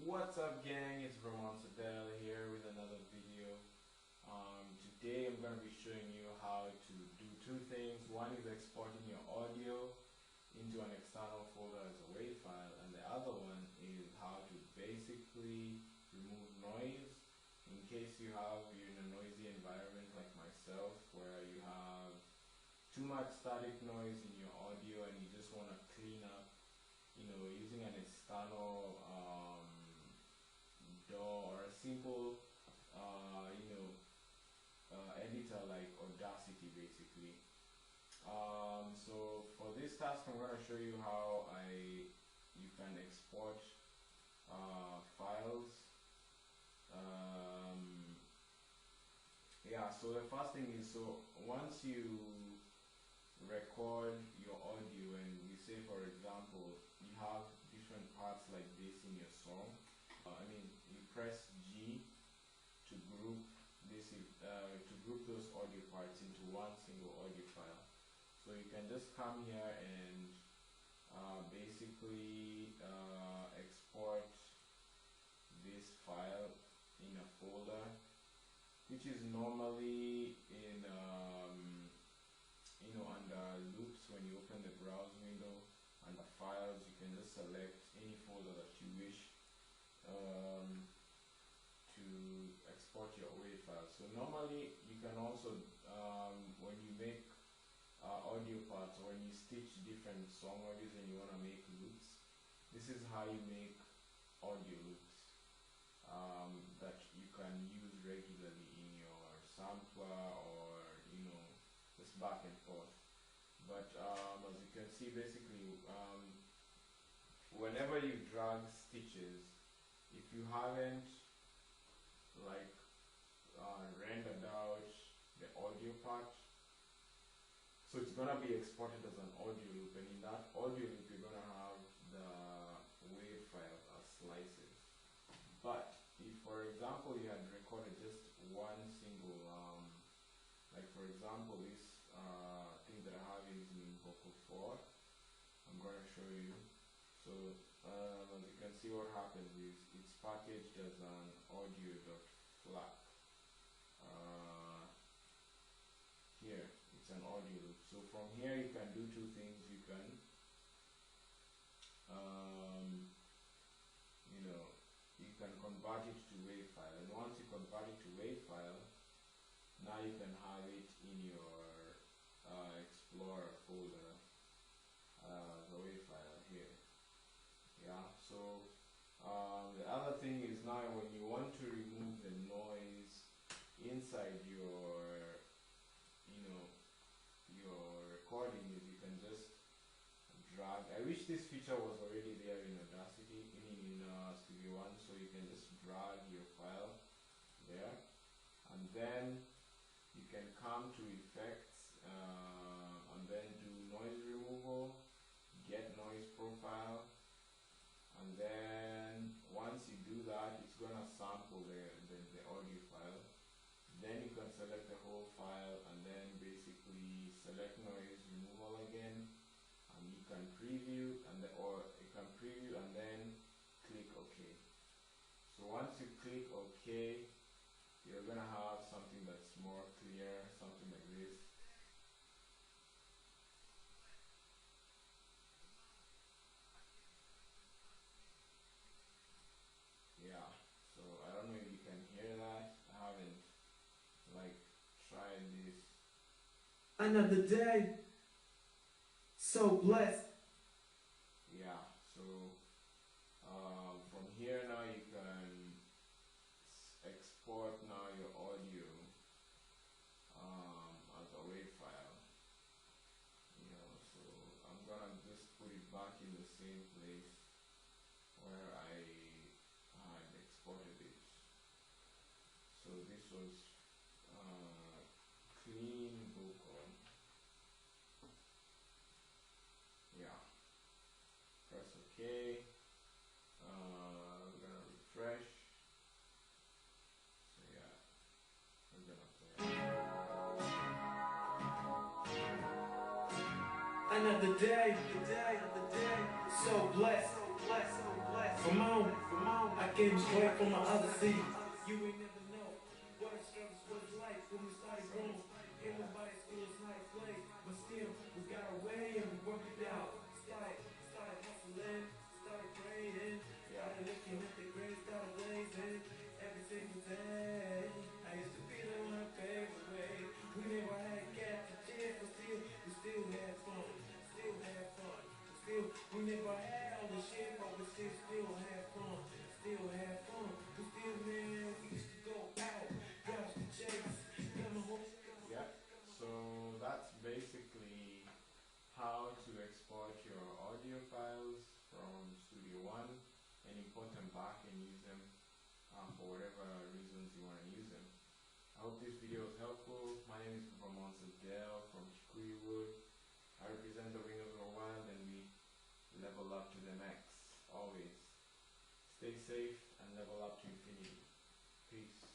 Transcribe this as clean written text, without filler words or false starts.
What's up, gang? It's Adele here with another video. Today I'm going to be showing you how to do two things. One is exporting your audio into an external folder as a WAV file, and the other one is how to basically remove noise in case you're in a noisy environment like myself, where you have too much static noise in your audio and you just want to clean up, using an external DAW or a simple editor like Audacity, basically. So for this task, I'm going to show you how you can export files. So the first thing is, once you record your audio, and you say, for example, you have different parts like this in your song, you press G to group those audio parts into one single audio file. So you can just come here and basically export this file in a folder, which is normally in under loops. When you open the browse window, under files, you can just select any folder that you wish to export your WAV file. So normally you can also, when you make audio parts, or when you stitch different song audios and you want to make loops, this is how you make audio loops that you can use regularly in your sampler, or just back and forth. But as you can see, basically whenever you drag stitches, if you haven't rendered out the audio part, so it's gonna be exported as an audio loop, and in that audio loop you're gonna have the WAV file as slices. But if, for example, you had recorded just one single, for example, this thing that I have is in vocal 4. I'm going to show you. So as you can see, what happens is it's packaged as an audio.flac. Here it's an audio loop. So from here you can do two things. You can you can convert it to WAV file, and once you convert it to WAV file, now you can have it in your Explorer folder as a WAV file here. So the other thing is, now when you want to remove the noise inside your recording, is you can just drag. I wish this feature was already there in Audacity, in Studio One, so you can just drag your file there, and then you can come to effects, and then do noise removal, get noise profile, and then once you do that, it's gonna sample the audio file. Then you can select the whole file, and then basically select noise removal again, and you can preview, and then click OK. So once you click OK, you're gonna have something that's more clear, something like this. So I don't know if you can hear that. I haven't tried this. Another day, so blessed. So from here now you can export now your audio as a WAV file. So I'm gonna just put it back in the same place where I had exported it. So this was clean vocal. Press OK. We're gonna refresh. So we're gonna play. Another day, so blessed. Come on, I came straight from the other city. You ain't never know what a struggle was like when we started growing. Ain't nobody school's nice play, but still we got our way and we worked it out. Started hustling, started praying, started looking at the grades, started blazing every single day. I used to be the one to pave the way. We never had gas to chance, but still we still had fun, still had fun. We never had all the shit, but we still had fun, still had fun. We still, man, we used to go out, grab the chase, got my hopes. Yeah, so that's basically how to export your audio files from Studio One and import them back and use them for whatever reasons you want to use them. I hope this video was helpful. My name is Performance Dell from Wood. I represent the Windows World and we level up to the max, always. Stay safe and level up to infinity. Peace.